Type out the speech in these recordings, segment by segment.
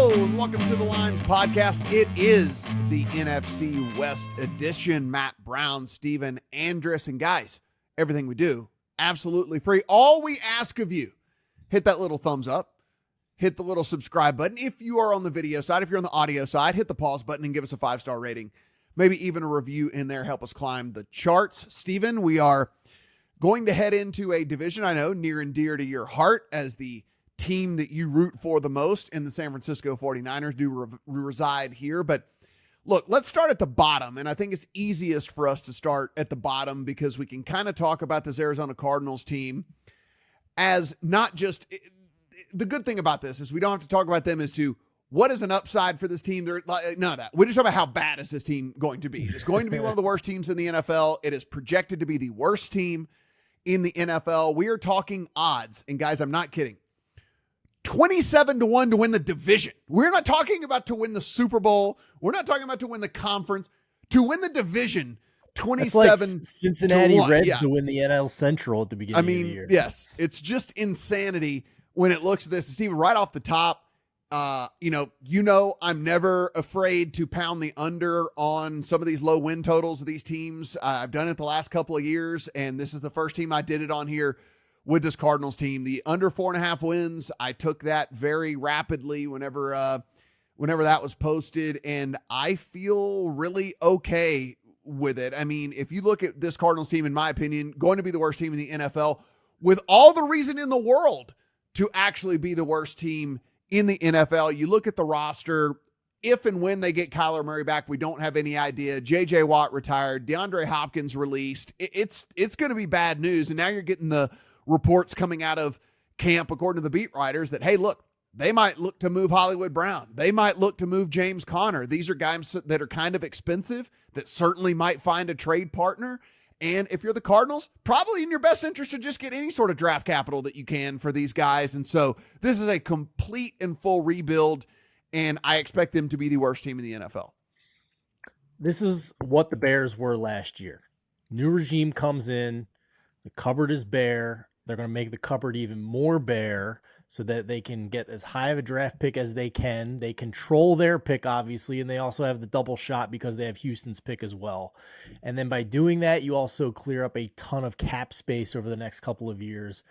Hello, and welcome to the Lines Podcast. It is the NFC West edition. Matt Brown, Stephen Andress, and guys, everything we do, absolutely free. All we ask of you, hit that little thumbs up, hit the little subscribe button. If you are on the video side, if you're on the audio side, hit the pause button and give us a 5-star rating. Maybe even a review in there. Help us climb the charts. Stephen, we are going to head into a division I know near and dear to your heart as the team that you root for the most in the San Francisco 49ers do reside here. But look, let's start at the bottom. And I think it's easiest for us to start at the bottom because we can kind of talk about this Arizona Cardinals team as not just the good thing about this is we don't have to talk about them as to what is an upside for this team. None of that. We just talk about how bad is this team going to be. It's going to be one of the worst teams in the NFL. It is projected to be the worst team in the NFL. We are talking odds. And guys, I'm not kidding. 27-1 to win the division. We're not talking about to win the Super Bowl. We're not talking about to win the conference. To win the division, 27 like Cincinnati to 1. Reds to win the NL Central at the beginning of the year. Yes, it's just insanity when it looks at this. Steve, right off the top, I'm never afraid to pound the under on some of these low win totals of these teams. I've done it the last couple of years, and this is the first team I did it on here with this Cardinals team. The under 4.5 wins, I took that very rapidly whenever that was posted, and I feel really okay with it. I mean, if you look at this Cardinals team, in my opinion, going to be the worst team in the NFL with all the reason in the world to actually be the worst team in the NFL. You look at the roster, if and when they get Kyler Murray back, we don't have any idea. J.J. Watt retired, DeAndre Hopkins released. It's going to be bad news, and now you're getting the reports coming out of camp, according to the beat writers, that, hey, look, they might look to move Hollywood Brown. They might look to move James Conner. These are guys that are kind of expensive that certainly might find a trade partner. And if you're the Cardinals, probably in your best interest to just get any sort of draft capital that you can for these guys. And so this is a complete and full rebuild, and I expect them to be the worst team in the NFL. This is what the Bears were last year. New regime comes in. The cupboard is bare. They're going to make the cupboard even more bare so that they can get as high of a draft pick as they can. They control their pick, obviously, and they also have the double shot because they have Houston's pick as well. And then by doing that, you also clear up a ton of cap space over the next couple of years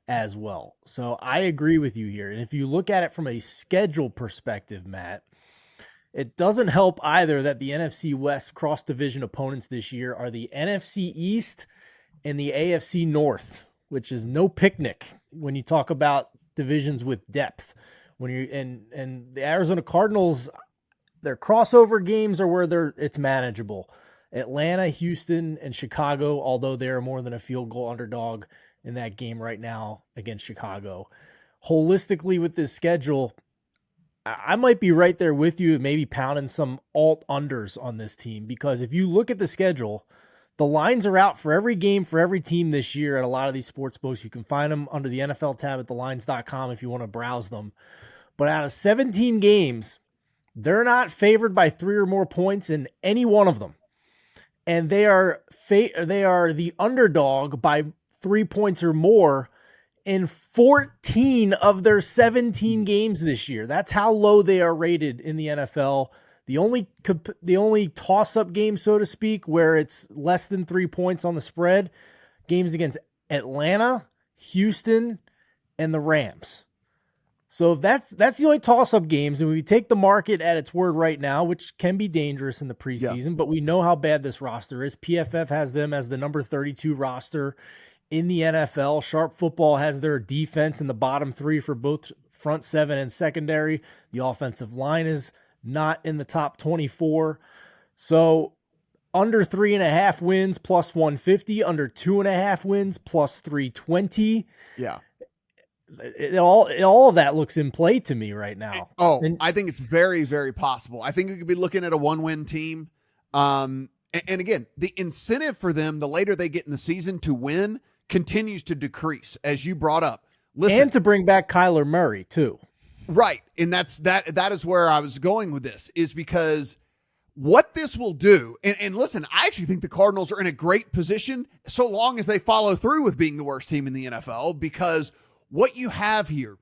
as well. So I agree with you here. And if you look at it from a schedule perspective, Matt, it doesn't help either that the NFC West cross-division opponents this year are the NFC East and the AFC North, which is no picnic when you talk about divisions with depth. When you and the Arizona Cardinals, their crossover games are where it's manageable. Atlanta, Houston, and Chicago, although they're more than a field goal underdog in that game right now against Chicago. Holistically with this schedule, I might be right there with you, maybe pounding some alt unders on this team, because if you look at the schedule, the lines are out for every game for every team this year at a lot of these sports books. You can find them under the NFL tab at TheLines.com if you want to browse them. But out of 17 games, they're not favored by 3 or more points in any one of them. And they are the underdog by 3 points or more in 14 of their 17 games this year. That's how low they are rated in the NFL. The only toss-up game, so to speak, where it's less than 3 points on the spread, games against Atlanta, Houston, and the Rams. So that's the only toss-up games, and we take the market at its word right now, which can be dangerous in the preseason, but we know how bad this roster is. PFF has them as the number 32 roster in the NFL. Sharp Football has their defense in the bottom 3 for both front 7 and secondary. The offensive line is not in the top 24. So under 3.5 wins plus 150, under 2.5 wins plus 320. Yeah. All of that looks in play to me right now. I think it's very, very possible. I think we could be looking at a 1-win team. And again, the incentive for them, the later they get in the season to win, continues to decrease, as you brought up. Listen, and to bring back Kyler Murray too. Right. And that is where I was going with this, is because what this will do, and listen, I actually think the Cardinals are in a great position so long as they follow through with being the worst team in the NFL, because what you have here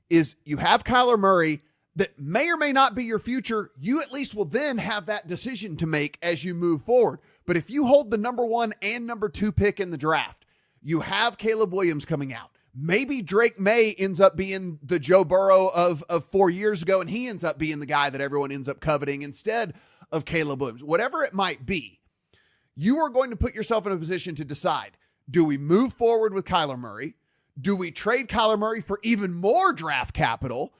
is you have Kyler Murray that may or may not be your future, you at least will then have that decision to make as you move forward. But if you hold the number 1 and number 2 pick in the draft, you have Caleb Williams coming out. Maybe Drake May ends up being the Joe Burrow of 4 years ago, and he ends up being the guy that everyone ends up coveting instead of Caleb Williams. Whatever it might be, you are going to put yourself in a position to decide, do we move forward with Kyler Murray? Do we trade Kyler Murray for even more draft capital?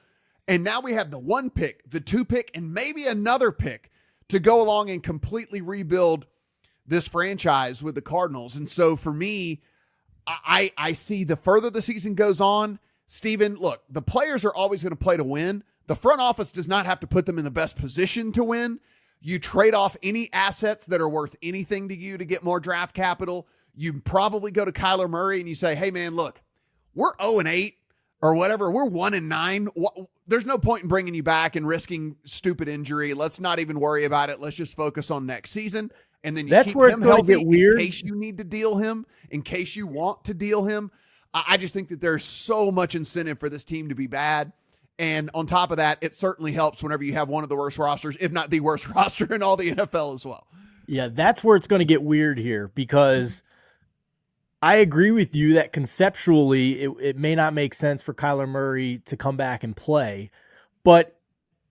And now we have the 1 pick, the 2 pick, and maybe another pick to go along and completely rebuild this franchise with the Cardinals. And so for me, I see the further the season goes on, Stephen, look, the players are always going to play to win. The front office does not have to put them in the best position to win. You trade off any assets that are worth anything to you to get more draft capital. You probably go to Kyler Murray and you say, hey man, look, we're 0-8 or whatever. We're 1-9. There's no point in bringing you back and risking stupid injury. Let's not even worry about it. Let's just focus on next season. And then you keep him healthy in case you need to deal him, in case you want to deal him. I just think that there's so much incentive for this team to be bad. And on top of that, it certainly helps whenever you have one of the worst rosters, if not the worst roster in all the NFL as well. Yeah, that's where it's going to get weird here, because I agree with you that conceptually it may not make sense for Kyler Murray to come back and play, but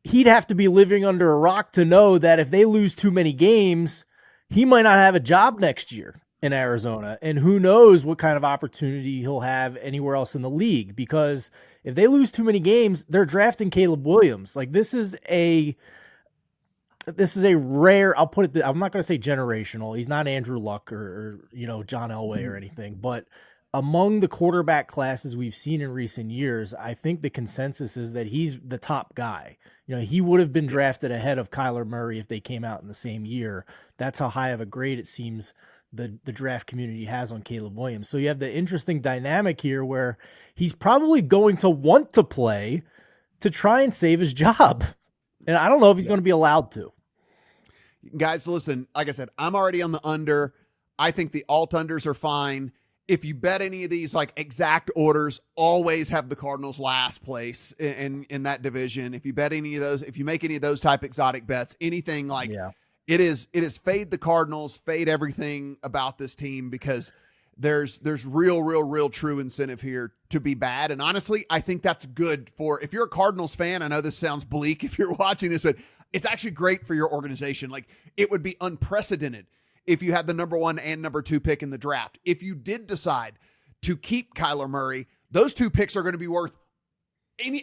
he'd have to be living under a rock to know that if they lose too many games, he might not have a job next year in Arizona. And who knows what kind of opportunity he'll have anywhere else in the league, because if they lose too many games, they're drafting Caleb Williams. Like this is a rare, I'll put it, I'm not going to say generational. He's not Andrew Luck or John Elway or anything, but among the quarterback classes we've seen in recent years, I think the consensus is that he's the top guy. He would have been drafted ahead of Kyler Murray if they came out in the same year. That's how high of a grade it seems the draft community has on Caleb Williams. So you have the interesting dynamic here where he's probably going to want to play to try and save his job. And I don't know if he's going to be allowed to. Guys, listen, like I said, I'm already on the under. I think the alt unders are fine. If you bet any of these like exact orders, always have the Cardinals last place in that division. If you bet any of those, if you make any of those type exotic bets, anything like it is fade the Cardinals, fade everything about this team, because there's real true incentive here to be bad. And honestly, I think that's good for, if you're a Cardinals fan, I know this sounds bleak if you're watching this, but it's actually great for your organization. Like, it would be unprecedented if you had the number 1 and number 2 pick in the draft. If you did decide to keep Kyler Murray, those 2 picks are going to be worth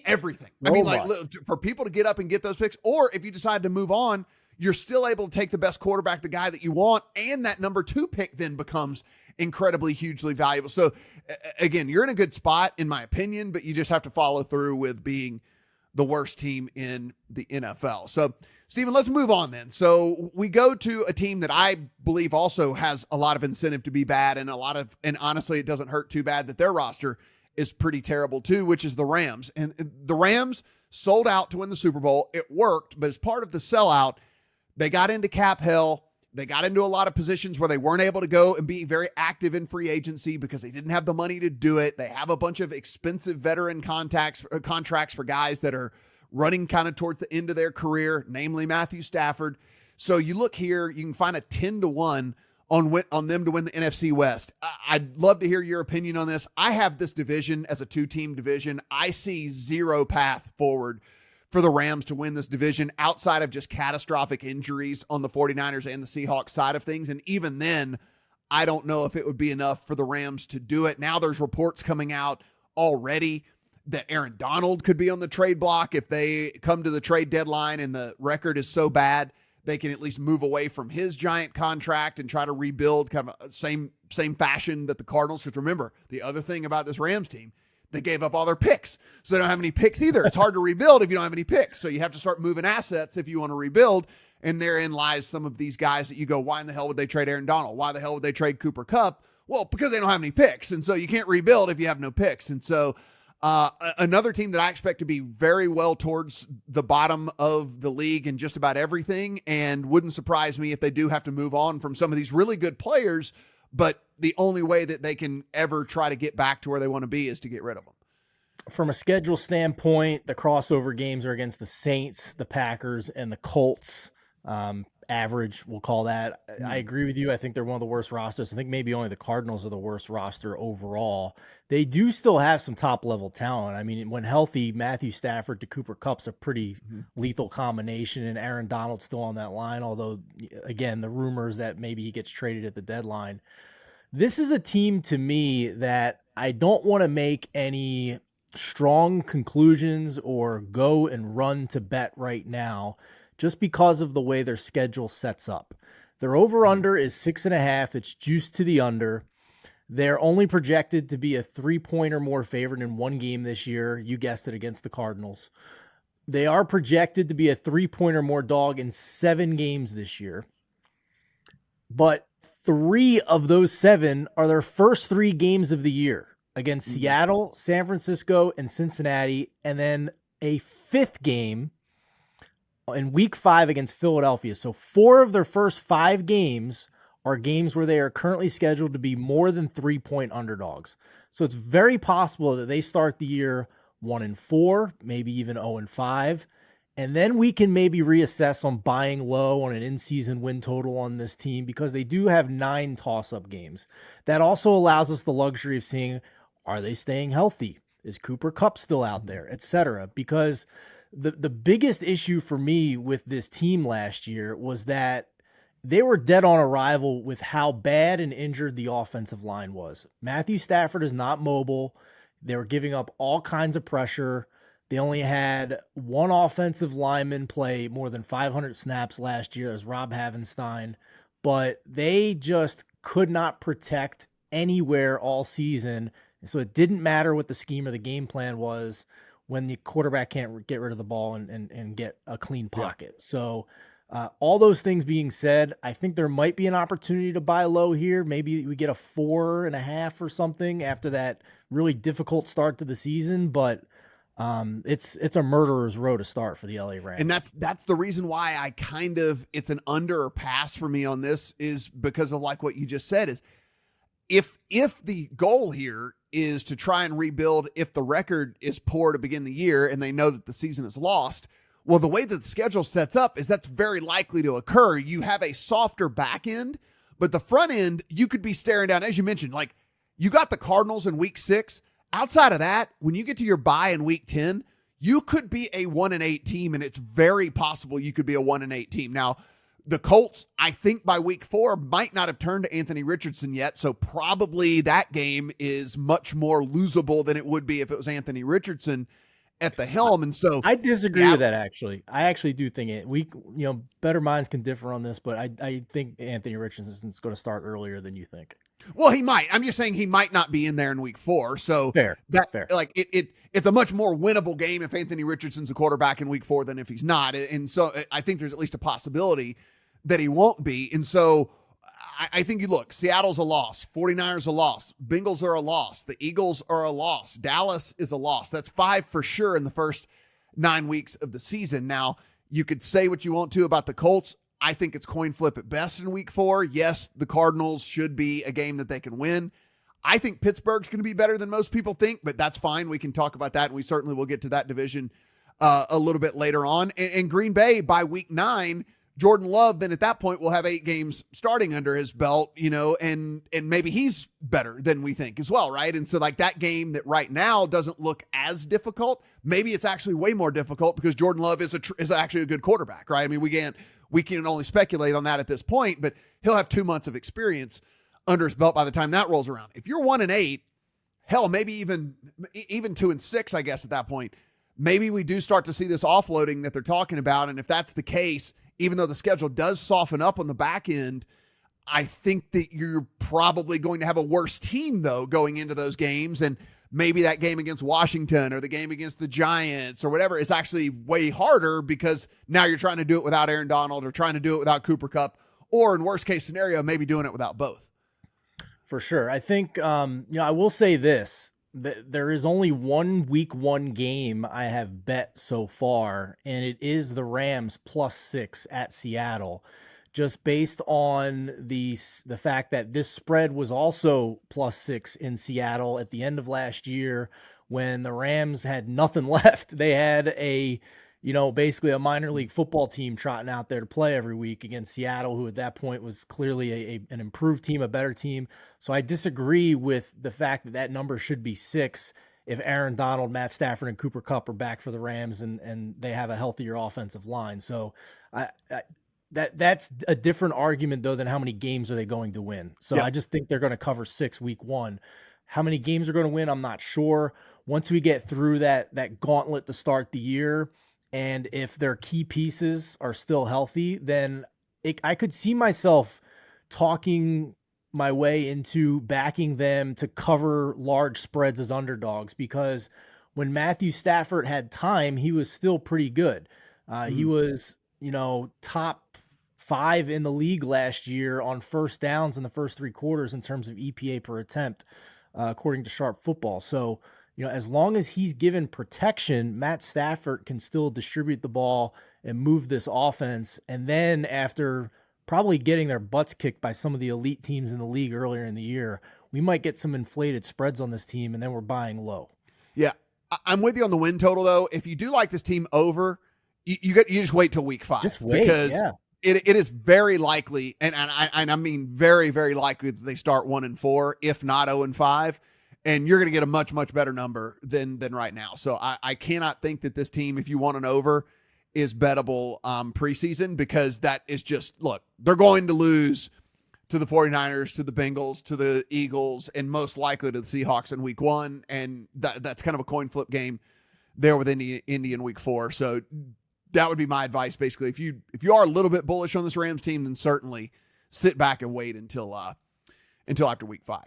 everything. I mean, like, for people to get up and get those picks, or if you decide to move on, you're still able to take the best quarterback, the guy that you want, and that number 2 pick then becomes incredibly, hugely valuable. So again, you're in a good spot in my opinion, but you just have to follow through with being the worst team in the NFL. So Stephen, let's move on then. So we go to a team that I believe also has a lot of incentive to be bad, and honestly, it doesn't hurt too bad that their roster is pretty terrible too, which is the Rams. And the Rams sold out to win the Super Bowl. It worked, but as part of the sellout, they got into cap hell. They got into a lot of positions where they weren't able to go and be very active in free agency because they didn't have the money to do it. They have a bunch of expensive veteran contracts for guys that are running kind of towards the end of their career, namely Matthew Stafford. So you look here, you can find a 10-1 on them to win the NFC West. I'd love to hear your opinion on this. I have this division as a 2-team division. I see zero path forward for the Rams to win this division outside of just catastrophic injuries on the 49ers and the Seahawks side of things. And even then, I don't know if it would be enough for the Rams to do it. Now there's reports coming out already that Aaron Donald could be on the trade block if they come to the trade deadline and the record is so bad, they can at least move away from his giant contract and try to rebuild kind of same fashion that the Cardinals. Because remember, the other thing about this Rams team, they gave up all their picks. So they don't have any picks either. It's hard to rebuild if you don't have any picks. So you have to start moving assets if you want to rebuild. And therein lies some of these guys that you go, why in the hell would they trade Aaron Donald? Why the hell would they trade Cooper Kupp? Well, because they don't have any picks. And so you can't rebuild if you have no picks. And so another team that I expect to be very well towards the bottom of the league in just about everything, and wouldn't surprise me if they do have to move on from some of these really good players, but the only way that they can ever try to get back to where they want to be is to get rid of them. From a schedule standpoint, the crossover games are against the Saints, the Packers, and the Colts. Average, we'll call that. I agree with you. I think they're one of the worst rosters. I think maybe only the Cardinals are the worst roster overall. They do still have some top-level talent. I mean, when healthy, Matthew Stafford to Cooper Kupp's a pretty lethal combination, and Aaron Donald's still on that line, although, again, the rumors that maybe he gets traded at the deadline. This is a team, to me, that I don't want to make any strong conclusions or go and run to bet right now just because of the way their schedule sets up. Their over-under is 6.5. It's juiced to the under. They're only projected to be a 3-point or more favorite in one game this year. You guessed it, against the Cardinals. They are projected to be a 3-point or more dog in 7 games this year. But 3 of those 7 are their first 3 games of the year, against Seattle, San Francisco, and Cincinnati, and then a 5th game in week 5 against Philadelphia. So 4 of their first 5 games are games where they are currently scheduled to be more than 3-point underdogs. So it's very possible that they start the year 1-4, maybe even 0-5. And then we can maybe reassess on buying low on an in-season win total on this team, because they do have 9 toss-up games. That also allows us the luxury of seeing, are they staying healthy? Is Cooper Kupp still out there, etc.? Because the biggest issue for me with this team last year was that they were dead on arrival with how bad and injured the offensive line was. Matthew Stafford is not mobile. They were giving up all kinds of pressure. They only had 1 offensive lineman play more than 500 snaps last year. That was Rob Havenstein. But they just could not protect anywhere all season. So it didn't matter what the scheme or the game plan was when the quarterback can't get rid of the ball and get a clean pocket. Yeah. So all those things being said, I think there might be an opportunity to buy low here. Maybe we get a 4.5 or something after that really difficult start to the season. But it's a murderer's row to start for the LA Rams. And that's the reason why I it's an under or pass for me on this, is because of like what you just said, is if the goal here is to try and rebuild, if the record is poor to begin the year and they know that the season is lost, well, the way that the schedule sets up is that's very likely to occur. You have a softer back end, but the front end, you could be staring down, as you mentioned, like you got the Cardinals in week 6. Outside of that, when you get to your bye in week 10, you could be a 1-8 team, and it's very possible you could be a 1-8 team. Now, the Colts, I think by week 4, might not have turned to Anthony Richardson yet, so probably that game is much more losable than it would be if it was Anthony Richardson at the helm. And so I disagree with that, actually. I actually do think better minds can differ on this, but I think Anthony Richardson's going to start earlier than you think. Well, he might. I'm just saying he might not be in there in week 4. So fair. Like it's a much more winnable game if Anthony Richardson's a quarterback in week 4 than if he's not. And so I think there's at least a possibility that he won't be. And so I think you look, Seattle's a loss, 49ers a loss, Bengals are a loss, the Eagles are a loss, Dallas is a loss. That's 5 for sure in the first 9 weeks of the season. Now, you could say what you want to about the Colts. I think it's coin flip at best in week 4. Yes, the Cardinals should be a game that they can win. I think Pittsburgh's going to be better than most people think, but that's fine. We can talk about that, and we certainly will get to that division a little bit later on. And Green Bay, by week 9, Jordan Love, then at that point, will have 8 games starting under his belt, and maybe he's better than we think as well, right? And so like that game that right now doesn't look as difficult, maybe it's actually way more difficult because Jordan Love is actually a good quarterback, right? I mean, we can only speculate on that at this point, but he'll have 2 months of experience under his belt by the time that rolls around. If you're 1-8, hell, maybe even 2-6, I guess at that point, maybe we do start to see this offloading that they're talking about. And if that's the case, even though the schedule does soften up on the back end, I think that you're probably going to have a worse team, though, going into those games. And maybe that game against Washington or the game against the Giants or whatever is actually way harder because now you're trying to do it without Aaron Donald or trying to do it without Cooper Kupp, or in worst case scenario, maybe doing it without both. For sure. I think, I will say this. There is only one week 1 game I have bet so far, and it is the Rams +6 at Seattle, just based on the fact that this spread was also +6 in Seattle at the end of last year when the Rams had nothing left. They had basically a minor league football team trotting out there to play every week against Seattle, who at that point was clearly an improved team, a better team. So I disagree with the fact that number should be 6 if Aaron Donald, Matt Stafford, and Cooper Kupp are back for the Rams and they have a healthier offensive line. So that's a different argument, though, than how many games are they going to win. So I just think they're going to cover 6 week 1. How many games are going to win, I'm not sure. Once we get through that gauntlet to start the year, and if their key pieces are still healthy, then I could see myself talking my way into backing them to cover large spreads as underdogs, because when Matthew Stafford had time, he was still pretty good. He was, top 5 in the league last year on first downs in the first 3 quarters in terms of EPA per attempt, according to Sharp Football. So, as long as he's given protection, Matt Stafford can still distribute the ball and move this offense. And then after probably getting their butts kicked by some of the elite teams in the league earlier in the year, we might get some inflated spreads on this team, and then we're buying low. Yeah, I'm with you on the win total, though. If you do like this team over, you just wait till week 5. Just wait, because it is very likely, and I mean very, very likely that they start 1-4, if not 0-5. And you're going to get a much, much better number than right now. So I cannot think that this team, if you want an over, is bettable preseason, because that is just, look, they're going to lose to the 49ers, to the Bengals, to the Eagles, and most likely to the Seahawks in week 1. And that's kind of a coin flip game there with Indy in week 4. So that would be my advice. Basically, if you are a little bit bullish on this Rams team, then certainly sit back and wait until after week 5.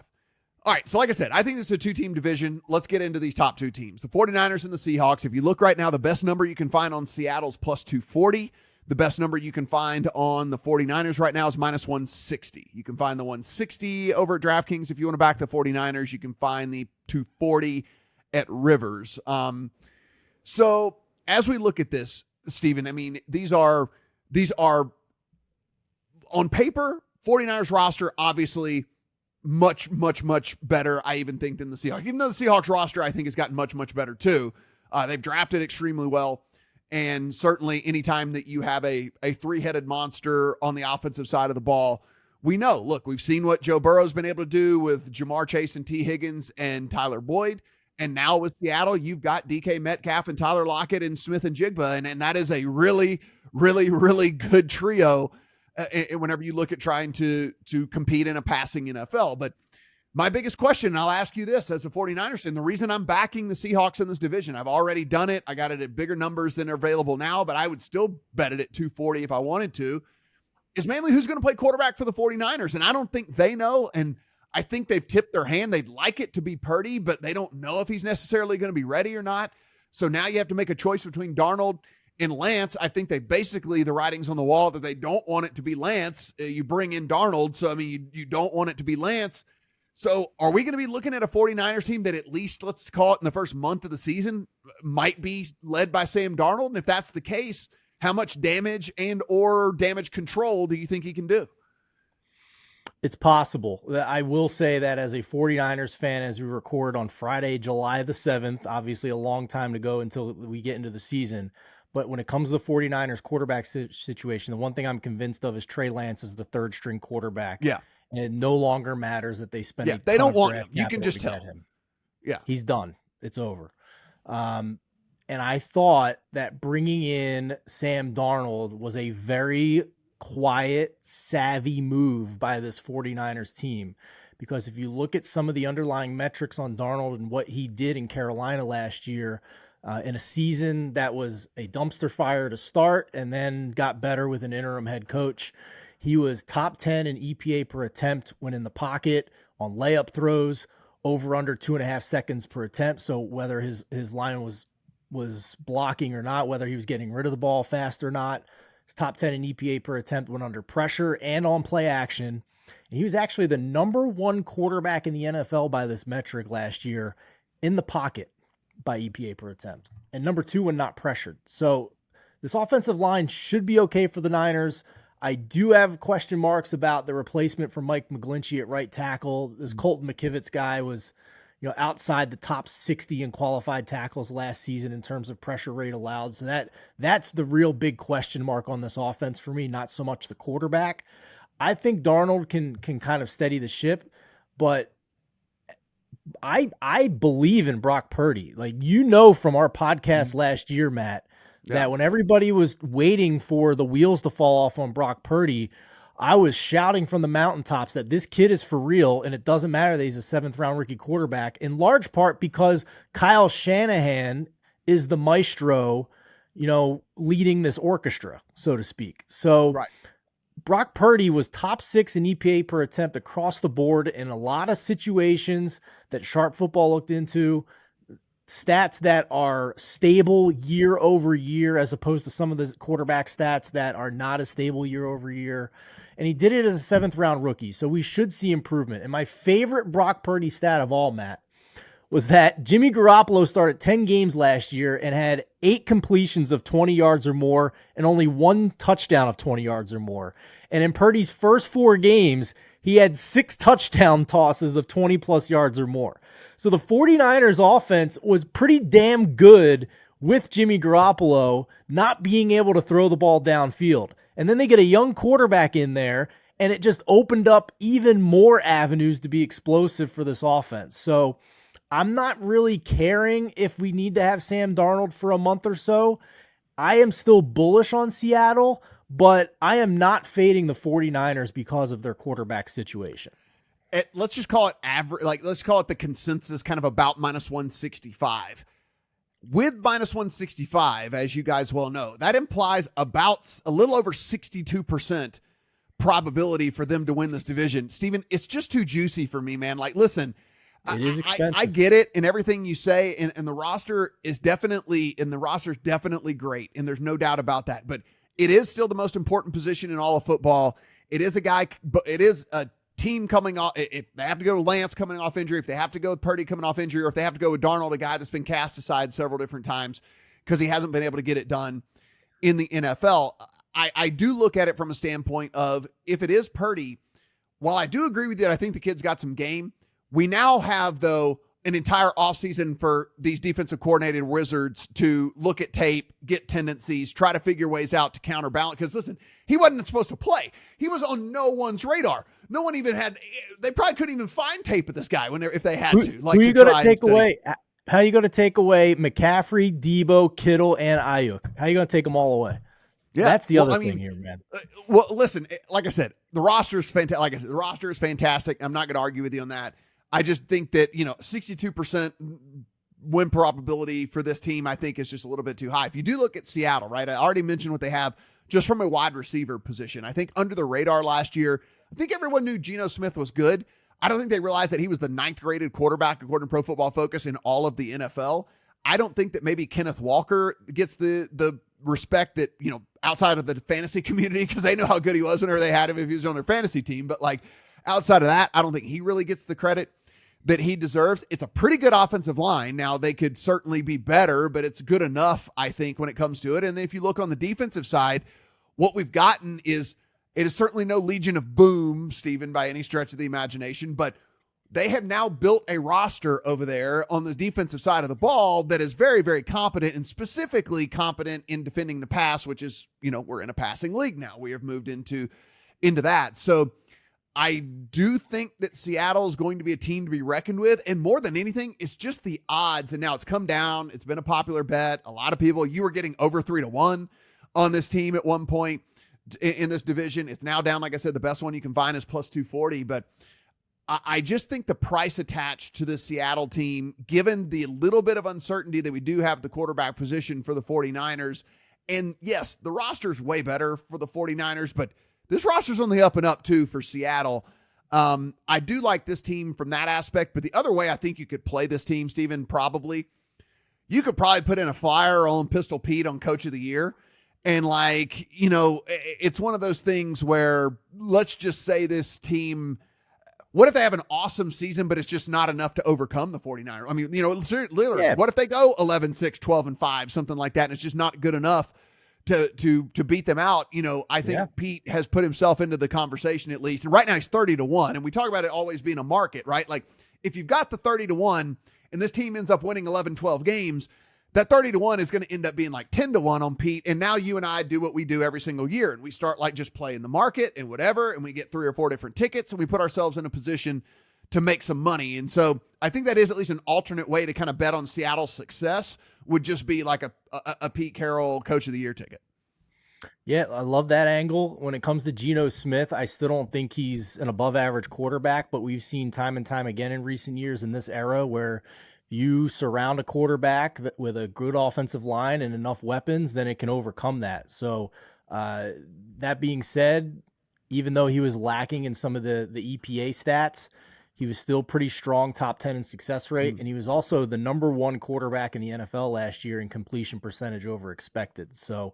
All right, so like I said, I think this is a 2-team division. Let's get into these top 2 teams, the 49ers and the Seahawks. If you look right now, the best number you can find on Seattle's plus 240. The best number you can find on the 49ers right now is minus 160. You can find the 160 over at DraftKings. If you want to back the 49ers, you can find the 240 at Rivers. So as we look at this, Stephen, I mean, these are on paper, 49ers roster, obviously much, much, much better, I even think, than the Seahawks. Even though the Seahawks roster, I think, has gotten much, much better too. They've drafted extremely well. And certainly anytime that you have a 3-headed monster on the offensive side of the ball, we know, look, we've seen what Joe Burrow's been able to do with Jamar Chase and T. Higgins and Tyler Boyd. And now with Seattle, you've got DK Metcalf and Tyler Lockett and Smith and Jigba. And that is a really, really, really good trio whenever you look at trying to compete in a passing NFL. But my biggest question, and I'll ask you this as a 49ers fan, the reason I'm backing the Seahawks in this division, I've already done it. I got it at bigger numbers than are available now, but I would still bet it at 240 if I wanted to, is mainly who's going to play quarterback for the 49ers. And I don't think they know. And I think they've tipped their hand. They'd like it to be Purdy, but they don't know if he's necessarily going to be ready or not. So now you have to make a choice between Darnold and Lance. I think they basically, the writing's on the wall that they don't want it to be Lance. You bring in Darnold. So, I mean, you don't want it to be Lance. So are we going to be looking at a 49ers team that at least, let's call it in the first month of the season, might be led by Sam Darnold? And if that's the case, how much damage and or damage control do you think he can do? It's possible. I will say that as a 49ers fan, as we record on Friday, July the 7th, obviously a long time to go until we get into the season. But when it comes to the 49ers quarterback situation, the one thing I'm convinced of is Trey Lance is the third string quarterback. Yeah. And it no longer matters that they spend. Yeah, they don't want him. You can just tell him. Yeah. He's done. It's over. And I thought that bringing in Sam Darnold was a very quiet, savvy move by this 49ers team. Because if you look at some of the underlying metrics on Darnold and what he did in Carolina last year, in a season that was a dumpster fire to start and then got better with an interim head coach, he was top 10 in EPA per attempt when in the pocket, on layup throws, over under 2.5 seconds per attempt. So whether his line was blocking or not, whether he was getting rid of the ball fast or not, his top 10 in EPA per attempt when under pressure and on play action. And he was actually the number 1 quarterback in the NFL by this metric last year in the pocket by EPA per attempt, and number 2 when not pressured. So this offensive line should be okay for the Niners. I do have question marks about the replacement for Mike McGlinchey at right tackle. This Colton McKivitz guy was, outside the top 60 in qualified tackles last season in terms of pressure rate allowed. So that's the real big question mark on this offense for me, not so much the quarterback. I think Darnold can kind of steady the ship, but I believe in Brock Purdy. Like, from our podcast last year, Matt, that when everybody was waiting for the wheels to fall off on Brock Purdy, I was shouting from the mountaintops that this kid is for real, and it doesn't matter that he's a 7th-round rookie quarterback, in large part because Kyle Shanahan is the maestro, leading this orchestra, so to speak. So right. Brock Purdy was top 6 in EPA per attempt across the board in a lot of situations that Sharp Football looked into. Stats that are stable year over year, as opposed to some of the quarterback stats that are not as stable year over year. And he did it as a 7th-round rookie, so we should see improvement. And my favorite Brock Purdy stat of all, Matt, was that Jimmy Garoppolo started 10 games last year and had 8 completions of 20 yards or more and only 1 touchdown of 20 yards or more. And in Purdy's first 4 games, he had 6 touchdown tosses of 20-plus yards or more. So the 49ers offense was pretty damn good with Jimmy Garoppolo not being able to throw the ball downfield. And then they get a young quarterback in there, and it just opened up even more avenues to be explosive for this offense. So I'm not really caring if we need to have Sam Darnold for a month or so. I am still bullish on Seattle, but I am not fading the 49ers because of their quarterback situation. Let's just call it average. Let's call it the consensus, kind of about -165. With -165, as you guys well know, that implies about a little over 62% probability for them to win this division. Steven, it's just too juicy for me, man. Like, listen, it is expensive. I get it and everything you say, and the roster is definitely great, and there's no doubt about that. But it is still the most important position in all of football. It is a team coming off. If they have to go to Lance coming off injury, if they have to go with Purdy coming off injury, or if they have to go with Darnold, a guy that's been cast aside several different times because he hasn't been able to get it done in the NFL. I do look at it from a standpoint of, if it is Purdy, while I do agree with you that I think the kid's got some game, we now have, though, an entire offseason for these defensive coordinated wizards to look at tape, get tendencies, try to figure ways out to counterbalance. Because, listen, he wasn't supposed to play. He was on no one's radar. No one even they probably couldn't even find tape of this guy if they had to. Who are you going to take away? How are you going to take away McCaffrey, Debo, Kittle, and Ayuk? How are you going to take them all away? Yeah, that's the other thing here, man. Well, listen, like I said, the roster is fantastic. Like I said, the roster is fantastic. I'm not going to argue with you on that. I just think that, 62% win probability for this team, I think, is just a little bit too high. If you do look at Seattle, right, I already mentioned what they have just from a wide receiver position. I think under the radar last year, I think everyone knew Geno Smith was good. I don't think they realized that he was the 9th rated quarterback according to Pro Football Focus in all of the NFL. I don't think that maybe Kenneth Walker gets the respect that, outside of the fantasy community, because they know how good he was whenever they had him if he was on their fantasy team. But outside of that, I don't think he really gets the credit that he deserves. It's a pretty good offensive line. Now, they could certainly be better, but it's good enough, I think, when it comes to it. And if you look on the defensive side, what we've gotten is, it is certainly no Legion of Boom, Stephen, by any stretch of the imagination, but they have now built a roster over there on the defensive side of the ball that is very, very competent, and specifically competent in defending the pass, which is, we're in a passing league now. We have moved into that. So I do think that Seattle is going to be a team to be reckoned with. And more than anything, it's just the odds. And now it's come down. It's been a popular bet. A lot of people, you were getting over 3-1 on this team at one point in this division. It's now down. Like I said, the best one you can find is plus 240. But I just think the price attached to the Seattle team, given the little bit of uncertainty that we do have at the quarterback position for the 49ers, and yes, the roster is way better for the 49ers, but this roster's on the up and up too for Seattle. I do like this team from that aspect, but the other way I think you could play this team, Stephen, you could probably put in a flyer on Pistol Pete on Coach of the Year. And it's one of those things where, let's just say this team, what if they have an awesome season, but it's just not enough to overcome the 49ers? I mean, literally, yeah. What if they go 11-6, 12-5, something like that, and it's just not good enough to beat them out? I think Pete has put himself into the conversation at least. And right now he's 30-1. And we talk about it always being a market, right? Like, if you've got the 30-1 and this team ends up winning 11, 12 games, that 30-1 is going to end up being like 10-1 on Pete. And now you and I do what we do every single year. And we start like just playing the market and whatever. And we get 3 or 4 different tickets and we put ourselves in a position to make some money. And so I think that is at least an alternate way to kind of bet on Seattle's success, would just be like a Pete Carroll Coach of the Year ticket. Yeah, I love that angle. When it comes to Geno Smith, I still don't think he's an above average quarterback, but we've seen time and time again in recent years in this era where you surround a quarterback with a good offensive line and enough weapons, then it can overcome that. So that being said, even though he was lacking in some of the EPA stats, he was still pretty strong, top 10 in success rate. And he was also the number 1 quarterback in the NFL last year in completion percentage over expected. So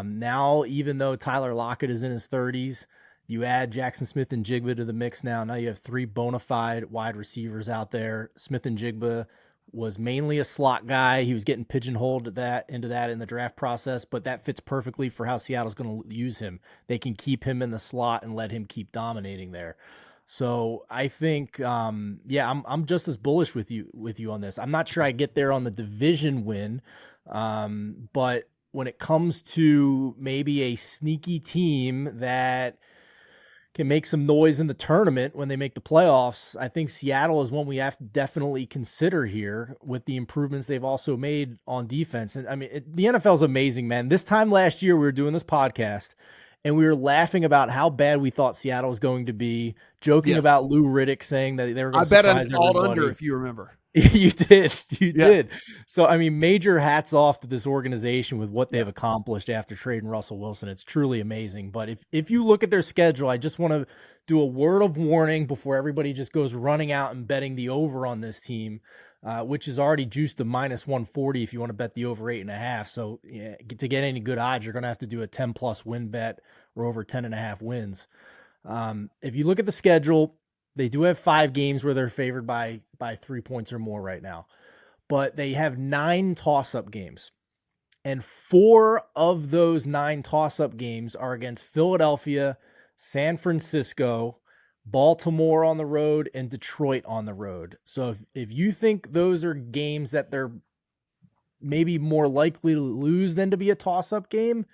now, even though Tyler Lockett is in his 30s, you add Jackson Smith and Jigba to the mix now. Now you have 3 bona fide wide receivers out there. Smith and Jigba was mainly a slot guy. He was getting pigeonholed into that in the draft process, but that fits perfectly for how Seattle's going to use him. They can keep him in the slot and let him keep dominating there. So I think, I'm just as bullish with you on this. I'm not sure I get there on the division win, but when it comes to maybe a sneaky team that can make some noise in the tournament when they make the playoffs, I think Seattle is one we have to definitely consider here with the improvements they've also made on defense. And I mean, the NFL is amazing, man. This time last year, we were doing this podcast and we were laughing about how bad we thought Seattle was going to be, joking about Lou Riddick saying that they were going to surprise everybody. I bet I called under, if you remember. You did. So, I mean, major hats off to this organization with what they've accomplished after trading Russell Wilson. It's truly amazing. But if you look at their schedule, I just want to do a word of warning before everybody just goes running out and betting the over on this team, which is already juiced to minus 140 if you want to bet the over 8.5. So to get any good odds, you're going to have to do a 10+ win bet or over 10.5 wins. If you look at the schedule, they do have 5 games where they're favored by 3 points or more right now, but they have 9 toss-up games, and 4 of those 9 toss-up games are against Philadelphia, San Francisco, Baltimore on the road, and Detroit on the road. So if you think those are games that they're maybe more likely to lose than to be a toss-up game,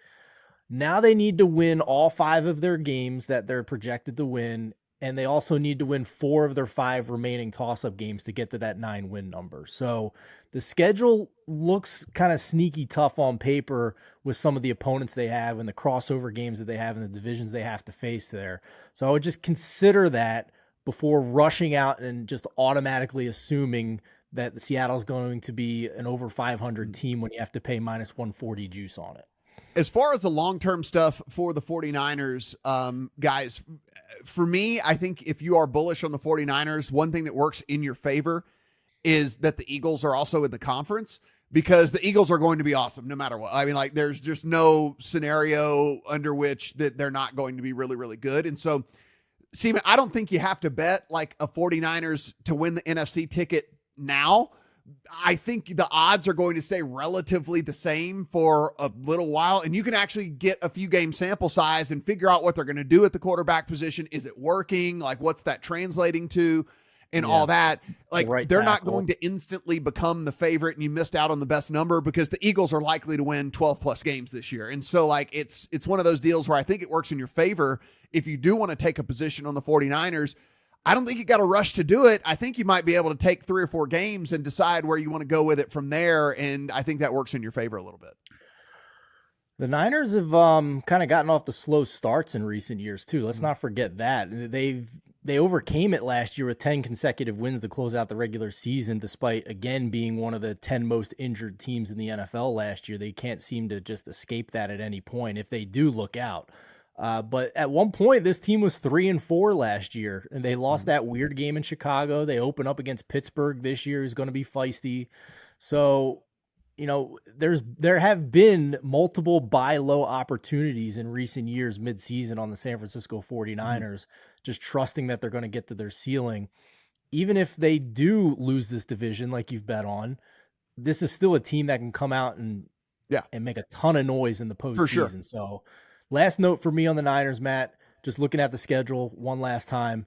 now they need to win all 5 of their games that they're projected to win. And they also need to win 4 of their 5 remaining toss-up games to get to that 9-win number. So the schedule looks kind of sneaky tough on paper with some of the opponents they have and the crossover games that they have and the divisions they have to face there. So I would just consider that before rushing out and just automatically assuming that the Seattle's going to be an over 500 team when you have to pay minus 140 juice on it. As far as the long-term stuff for the 49ers, guys, for me, I think if you are bullish on the 49ers, one thing that works in your favor is that the Eagles are also in the conference, because the Eagles are going to be awesome no matter what. I mean, like, there's just no scenario under which that they're not going to be really, really good. And so, Stephen, I don't think you have to bet like a 49ers to win the NFC ticket now. I think the odds are going to stay relatively the same for a little while, and you can actually get a few game sample size and figure out what they're going to do at the quarterback position. Is it working? Like, what's that translating to and all that? Like, they're not going to instantly become the favorite and you missed out on the best number, because the Eagles are likely to win 12+ games this year. And so, like, it's one of those deals where I think it works in your favor if you do want to take a position on the 49ers. I don't think you got to rush to do it. I think you might be able to take 3 or 4 games and decide where you want to go with it from there. And I think that works in your favor a little bit. The Niners have kind of gotten off the slow starts in recent years too. Let's not forget that. They overcame it last year with 10 consecutive wins to close out the regular season, despite again being one of the 10 most injured teams in the NFL last year. They can't seem to just escape that at any point if they do look out. But at one point, this team was 3-4 last year, and they lost that weird game in Chicago. They open up against Pittsburgh this year, who's going to be feisty. So, you know, there have been multiple buy low opportunities in recent years midseason on the San Francisco 49ers, just trusting that they're going to get to their ceiling. Even if they do lose this division, like you've bet on, this is still a team that can come out and make a ton of noise in the postseason. For sure. So, last note for me on the Niners, Matt, just looking at the schedule one last time.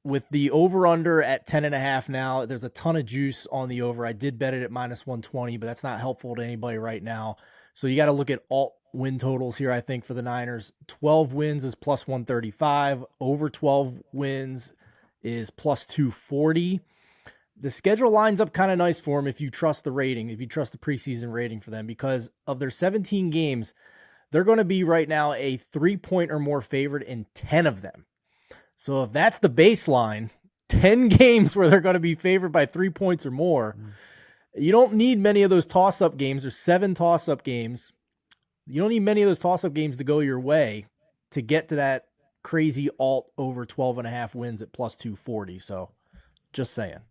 with the over-under at 10.5 now, there's a ton of juice on the over. I did bet it at -120, but that's not helpful to anybody right now. So you got to look at alt win totals here, I think, for the Niners. 12 wins is +135. Over 12 wins is +240. The schedule lines up kind of nice for them if you trust the rating, if you trust the preseason rating for them, because of their 17 games, they're going to be right now a 3-point or more favorite in 10 of them. So if that's the baseline, 10 games where they're going to be favored by 3 points or more, you don't need many of those toss-up games. There's 7 toss-up games. You don't need many of those toss-up games to go your way to get to that crazy alt over 12.5 wins at +240. So just saying.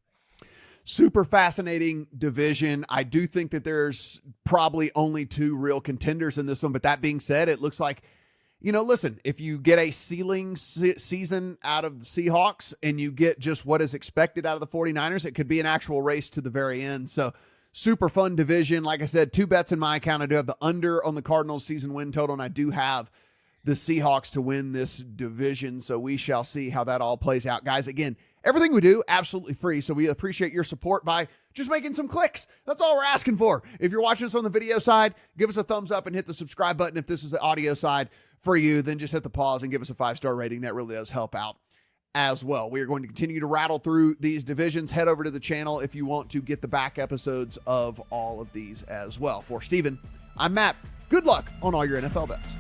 Super fascinating division. I do think that there's probably only 2 real contenders in this one. But that being said, it looks like, listen, if you get a ceiling season out of the Seahawks and you get just what is expected out of the 49ers, it could be an actual race to the very end. So super fun division. Like I said, 2 bets in my account. I do have the under on the Cardinals season win total, and I do have the Seahawks to win this division. So we shall see how that all plays out. Guys, again, everything we do, absolutely free. So we appreciate your support by just making some clicks. That's all we're asking for. If you're watching us on the video side, give us a thumbs up and hit the subscribe button. If this is the audio side for you, then just hit the pause and give us a 5-star rating. That really does help out as well. We are going to continue to rattle through these divisions. Head over to the channel if you want to get the back episodes of all of these as well. For Stephen, I'm Matt. Good luck on all your NFL bets.